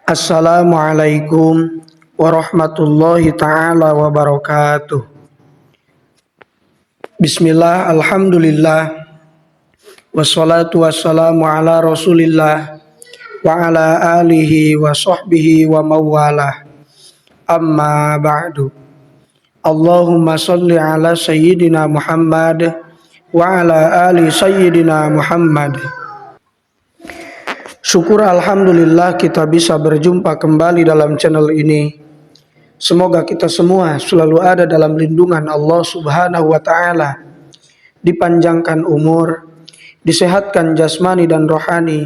Assalamualaikum warahmatullahi taala wabarakatuh. Bismillah, alhamdulillah, wassalatu wassalamu ala rasulillah wa ala alihi wa sahbihi wa mawalah. Amma ba'du. Allahumma salli ala sayyidina Muhammad wa ala ali sayyidina Muhammad. Syukur alhamdulillah kita bisa berjumpa kembali dalam channel ini. Semoga kita semua selalu ada dalam lindungan Allah Subhanahu wa taala, dipanjangkan umur, disehatkan jasmani dan rohani,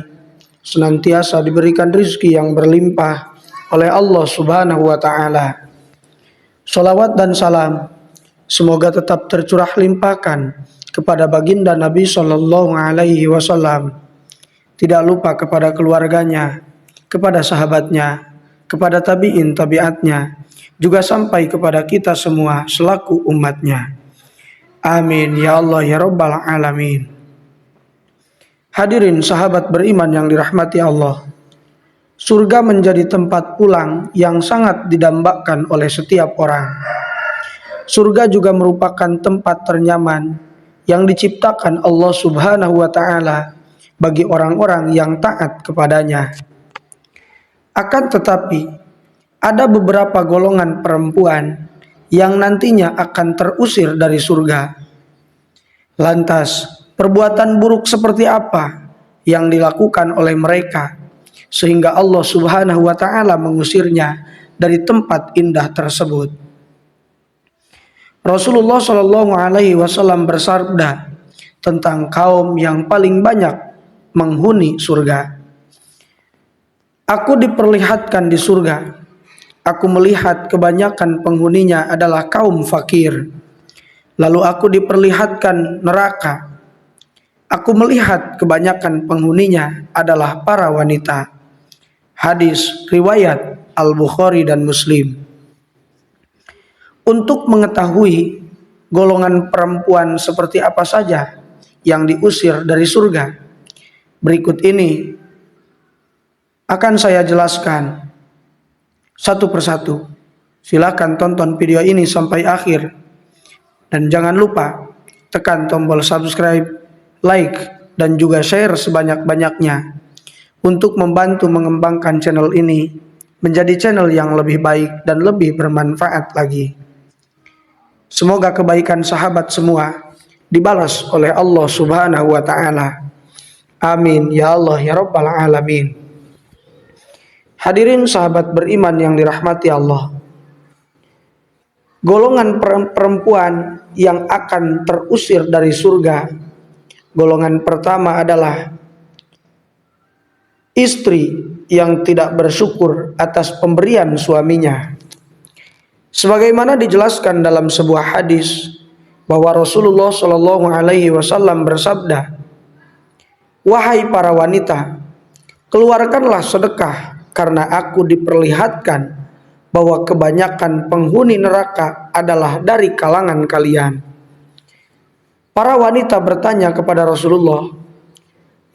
senantiasa diberikan rizki yang berlimpah oleh Allah Subhanahu wa taala. Salawat dan salam semoga tetap tercurah limpahkan kepada baginda Nabi sallallahu alaihi wasallam, tidak lupa kepada keluarganya, kepada sahabatnya, kepada tabi'in tabi'atnya, juga sampai kepada kita semua selaku umatnya. Amin ya Allah ya Rabbal Alamin. Hadirin sahabat beriman yang dirahmati Allah, surga menjadi tempat pulang yang sangat didambakan oleh setiap orang. Surga juga merupakan tempat ternyaman yang diciptakan Allah Subhanahu wa taala bagi orang-orang yang taat kepadanya. Akan tetapi, ada beberapa golongan perempuan yang nantinya akan terusir dari surga. Lantas, perbuatan buruk seperti apa yang dilakukan oleh mereka sehingga Allah Subhanahu wa taala mengusirnya dari tempat indah tersebut? Rasulullah Shallallahu alaihi wasallam bersabda tentang kaum yang paling banyak menghuni surga. Aku diperlihatkan di surga. Aku melihat kebanyakan penghuninya adalah kaum fakir. Lalu aku diperlihatkan neraka. Aku melihat kebanyakan penghuninya adalah para wanita. Hadis riwayat Al-Bukhari dan Muslim. Untuk mengetahui golongan perempuan seperti apa saja yang diusir dari surga, berikut ini akan saya jelaskan satu persatu. Silakan tonton video ini sampai akhir dan jangan lupa tekan tombol subscribe, like, dan juga share sebanyak-banyaknya untuk membantu mengembangkan channel ini menjadi channel yang lebih baik dan lebih bermanfaat lagi. Semoga kebaikan sahabat semua dibalas oleh Allah Subhanahu wa taala. Amin ya Allah ya Rabbal Alamin. Hadirin sahabat beriman yang dirahmati Allah, golongan perempuan yang akan terusir dari surga, golongan pertama adalah istri yang tidak bersyukur atas pemberian suaminya. Sebagaimana dijelaskan dalam sebuah hadis bahwa Rasulullah Shallallahu alaihi wasallam bersabda, "Wahai para wanita, keluarkanlah sedekah karena aku diperlihatkan bahwa kebanyakan penghuni neraka adalah dari kalangan kalian." Para wanita bertanya kepada Rasulullah,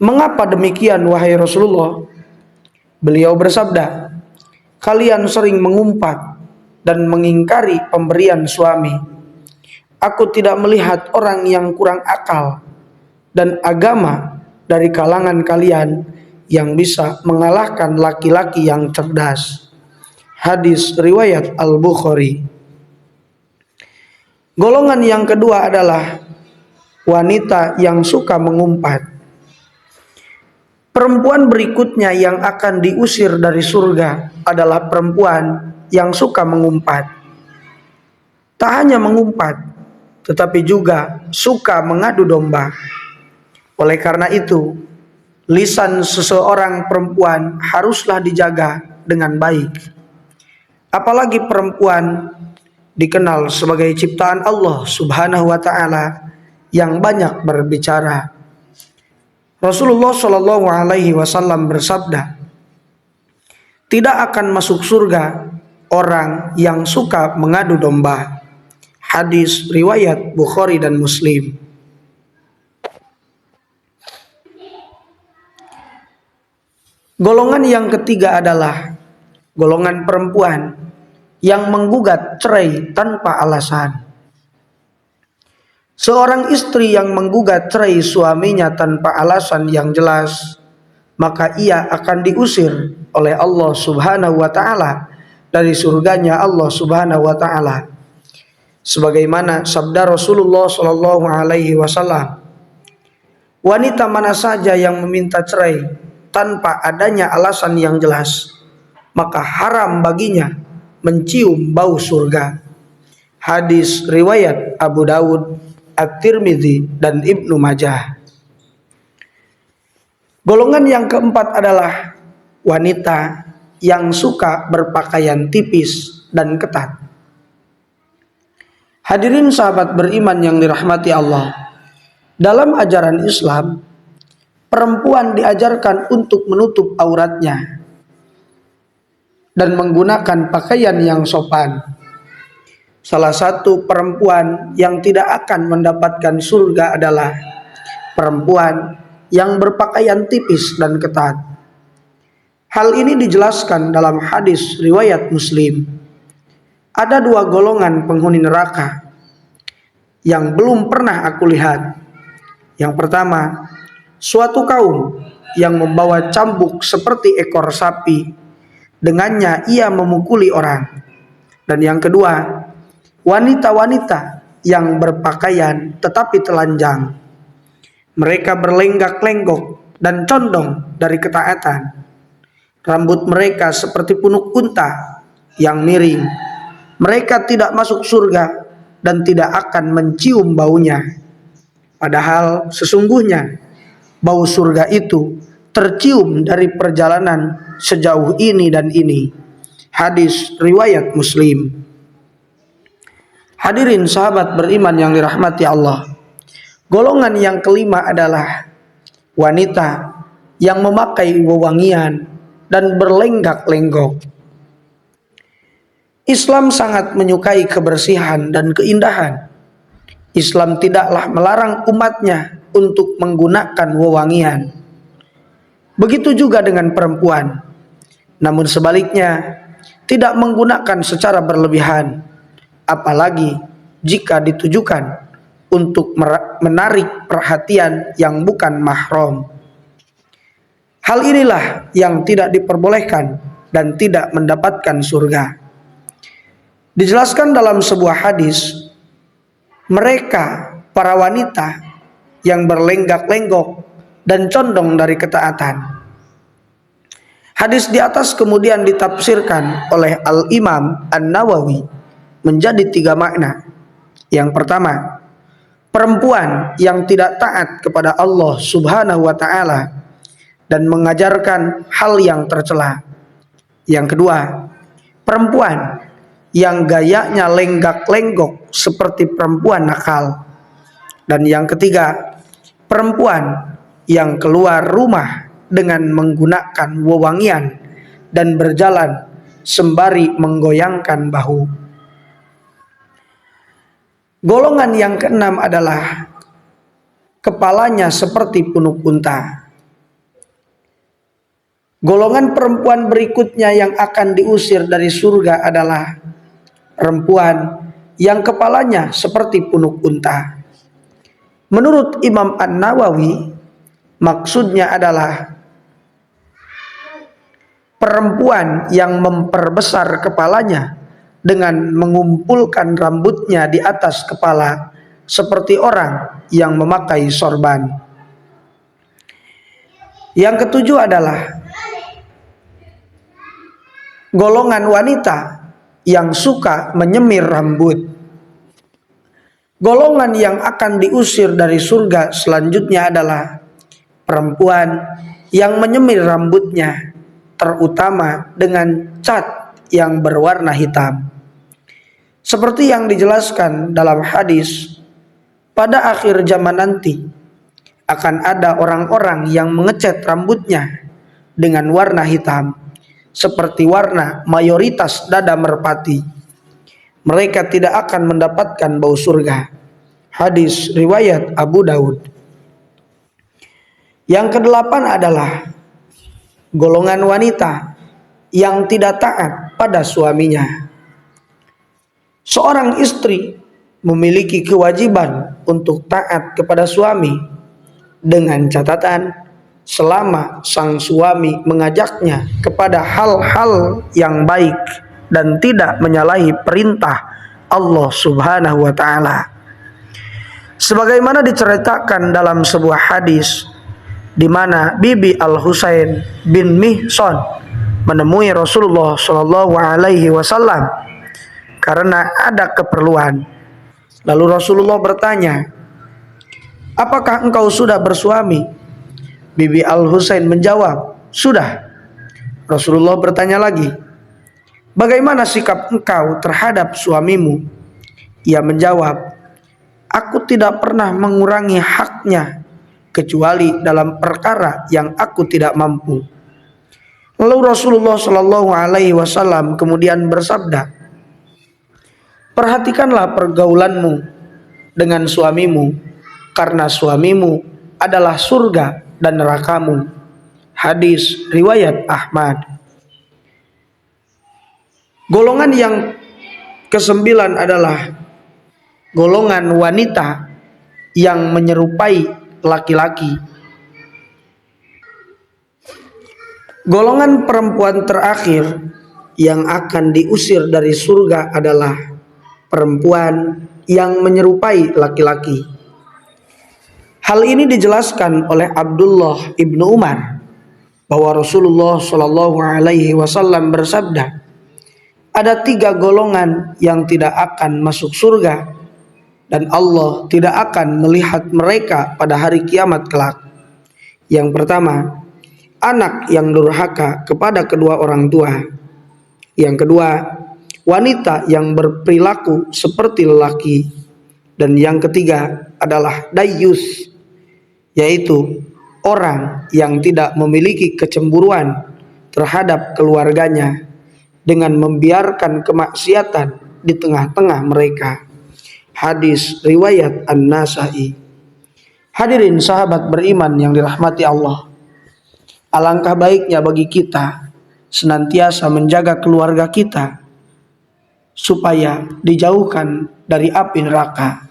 "Mengapa demikian wahai Rasulullah?" Beliau bersabda, "Kalian sering mengumpat dan mengingkari pemberian suami. Aku tidak melihat orang yang kurang akal dan agama dari kalangan kalian yang bisa mengalahkan laki-laki yang cerdas." Hadis riwayat Al-Bukhari. Golongan yang kedua adalah wanita yang suka mengumpat. Perempuan berikutnya yang akan diusir dari surga adalah perempuan yang suka mengumpat. Tak hanya mengumpat, tetapi juga suka mengadu domba. Oleh karena itu, lisan seseorang perempuan haruslah dijaga dengan baik. Apalagi perempuan dikenal sebagai ciptaan Allah Subhanahu wa taala yang banyak berbicara. Rasulullah Shallallahu alaihi wasallam bersabda, "Tidak akan masuk surga orang yang suka mengadu domba." Hadis riwayat Bukhari dan Muslim. Golongan yang ketiga adalah golongan perempuan yang menggugat cerai tanpa alasan. Seorang istri yang menggugat cerai suaminya tanpa alasan yang jelas, maka ia akan diusir oleh Allah Subhanahu wa taala dari surganya Allah Subhanahu wa taala. Sebagaimana sabda Rasulullah sallallahu alaihi wasallam, wanita mana saja yang meminta cerai tanpa adanya alasan yang jelas, maka haram baginya mencium bau surga. Hadis riwayat Abu Dawud, At-Tirmidzi dan Ibnu Majah. Golongan yang keempat adalah wanita yang suka berpakaian tipis dan ketat. Hadirin sahabat beriman yang dirahmati Allah, dalam ajaran Islam, perempuan diajarkan untuk menutup auratnya dan menggunakan pakaian yang sopan. Salah satu perempuan yang tidak akan mendapatkan surga adalah perempuan yang berpakaian tipis dan ketat. Hal ini dijelaskan dalam hadis riwayat Muslim. Ada dua golongan penghuni neraka yang belum pernah aku lihat. Yang pertama, suatu kaum yang membawa cambuk seperti ekor sapi, dengannya ia memukuli orang. Dan yang kedua, wanita-wanita yang berpakaian tetapi telanjang. Mereka berlenggak-lenggok dan condong dari ketaatan. Rambut mereka seperti punuk unta yang miring. Mereka tidak masuk surga dan tidak akan mencium baunya. Padahal sesungguhnya bau surga itu tercium dari perjalanan sejauh ini dan ini. Hadis riwayat Muslim. Hadirin sahabat beriman yang dirahmati Allah, golongan yang kelima adalah wanita yang memakai wewangian dan berlenggak-lenggok. Islam sangat menyukai kebersihan dan keindahan. Islam tidaklah melarang umatnya untuk menggunakan wewangian. Begitu juga dengan perempuan. Namun sebaliknya, tidak menggunakan secara berlebihan, apalagi jika ditujukan untuk menarik perhatian yang bukan mahram. Hal inilah yang tidak diperbolehkan dan tidak mendapatkan surga. Dijelaskan dalam sebuah hadis, mereka para wanita yang berlenggak-lenggok dan condong dari ketaatan. Hadis di atas kemudian ditafsirkan oleh Al-Imam An-Nawawi menjadi 3 makna. Yang pertama, perempuan yang tidak taat kepada Allah Subhanahu wa taala dan mengajarkan hal yang tercela. Yang kedua, perempuan yang gayanya lenggak-lenggok seperti perempuan nakal. Dan yang ketiga, perempuan yang keluar rumah dengan menggunakan wewangian dan berjalan sembari menggoyangkan bahu. Golongan yang keenam adalah kepalanya seperti punuk unta. Golongan perempuan berikutnya yang akan diusir dari surga adalah perempuan yang kepalanya seperti punuk unta. Menurut Imam An-Nawawi, maksudnya adalah perempuan yang memperbesar kepalanya dengan mengumpulkan rambutnya di atas kepala seperti orang yang memakai sorban. Yang ketujuh adalah golongan wanita yang suka menyemir rambut. Golongan yang akan diusir dari surga selanjutnya adalah perempuan yang menyemir rambutnya, terutama dengan cat yang berwarna hitam. Seperti yang dijelaskan dalam hadis, pada akhir zaman nanti akan ada orang-orang yang mengecat rambutnya dengan warna hitam, seperti warna mayoritas dada merpati. Mereka tidak akan mendapatkan bau surga. Hadis riwayat Abu Daud. Yang kedelapan adalah golongan wanita yang tidak taat pada suaminya. Seorang istri memiliki kewajiban untuk taat kepada suami dengan catatan selama sang suami mengajaknya kepada hal-hal yang baik dan tidak menyalahi perintah Allah Subhanahu wa taala. Sebagaimana diceritakan dalam sebuah hadis di mana Bibi Al-Husain bin Mihsan menemui Rasulullah Shallallahu alaihi wasallam karena ada keperluan. Lalu Rasulullah bertanya, "Apakah engkau sudah bersuami?" Bibi Al-Husain menjawab, "Sudah." Rasulullah bertanya lagi, "Bagaimana sikap engkau terhadap suamimu?" Ia menjawab, "Aku tidak pernah mengurangi haknya kecuali dalam perkara yang aku tidak mampu." Lalu Rasulullah Shallallahu alaihi wasallam kemudian bersabda, "Perhatikanlah pergaulanmu dengan suamimu, karena suamimu adalah surga dan nerakamu." Hadis riwayat Ahmad. Golongan yang kesembilan adalah golongan wanita yang menyerupai laki-laki. Golongan perempuan terakhir yang akan diusir dari surga adalah perempuan yang menyerupai laki-laki. Hal ini dijelaskan oleh Abdullah ibnu Umar bahwa Rasulullah Shallallahu alaihi wasallam bersabda, "Ada 3 golongan yang tidak akan masuk surga dan Allah tidak akan melihat mereka pada hari kiamat kelak. Yang pertama, anak yang durhaka kepada kedua orang tua. Yang kedua, wanita yang berperilaku seperti lelaki. Dan yang ketiga adalah dayyus, yaitu orang yang tidak memiliki kecemburuan terhadap keluarganya dengan membiarkan kemaksiatan di tengah-tengah mereka." Hadis riwayat An-Nasa'i. Hadirin sahabat beriman yang dirahmati Allah, alangkah baiknya bagi kita senantiasa menjaga keluarga kita supaya dijauhkan dari api neraka.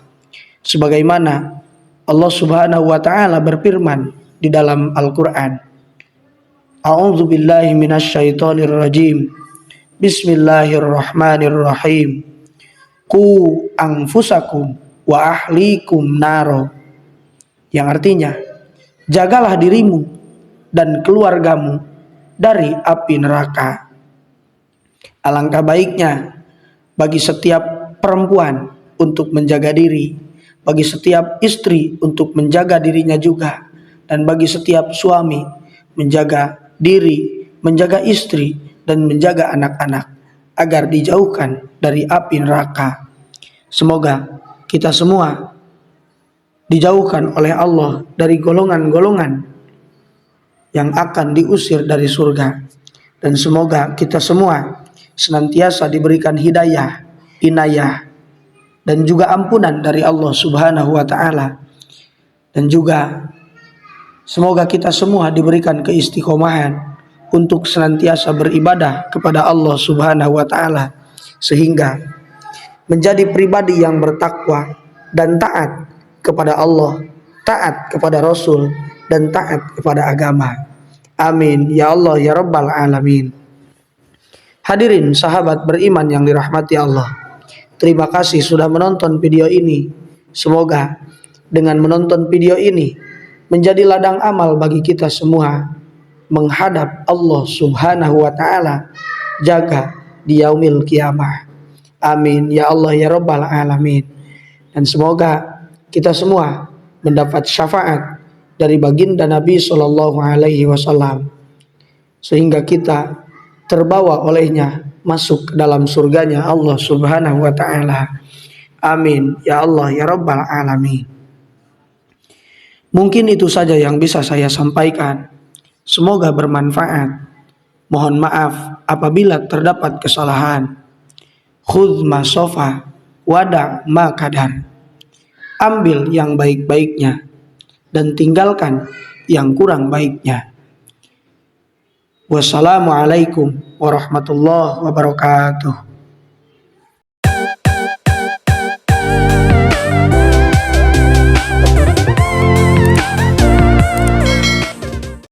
Sebagaimana Allah Subhanahu wa taala berfirman di dalam Al-Qur'an, "A'udzu billahi minasyaitonir rajim. Bismillahirrahmanirrahim. Qu anfusakum wa ahlikum naro." Yang artinya, jagalah dirimu dan keluargamu dari api neraka. Alangkah baiknya bagi setiap perempuan untuk menjaga diri, bagi setiap istri untuk menjaga dirinya juga, dan bagi setiap suami menjaga diri, menjaga istri, dan menjaga anak-anak agar dijauhkan dari api neraka. Semoga kita semua dijauhkan oleh Allah dari golongan-golongan yang akan diusir dari surga. Dan semoga kita semua senantiasa diberikan hidayah, inayah, dan juga ampunan dari Allah Subhanahu wa taala. Dan juga semoga kita semua diberikan keistiqomahan untuk senantiasa beribadah kepada Allah Subhanahu wa taala sehingga menjadi pribadi yang bertakwa dan taat kepada Allah, taat kepada Rasul, dan taat kepada agama. Amin ya Allah ya Rabbal alamin. Hadirin sahabat beriman yang dirahmati Allah, terima kasih sudah menonton video ini. Semoga dengan menonton video ini menjadi ladang amal bagi kita semua menghadap Allah Subhanahu wa taala jaga di yaumil kiamah. Amin ya Allah ya Rabbal alamin. Dan semoga kita semua mendapat syafaat dari baginda Nabi sallallahu alaihi wasallam sehingga kita terbawa olehnya masuk ke dalam surganya Allah Subhanahu wa taala. Amin ya Allah ya Rabbal alamin. Mungkin itu saja yang bisa saya sampaikan. Semoga bermanfaat. Mohon maaf apabila terdapat kesalahan. Khudz ma sofa wada ma kadar. Ambil yang baik-baiknya dan tinggalkan yang kurang baiknya. Wassalamualaikum warahmatullahi wabarakatuh.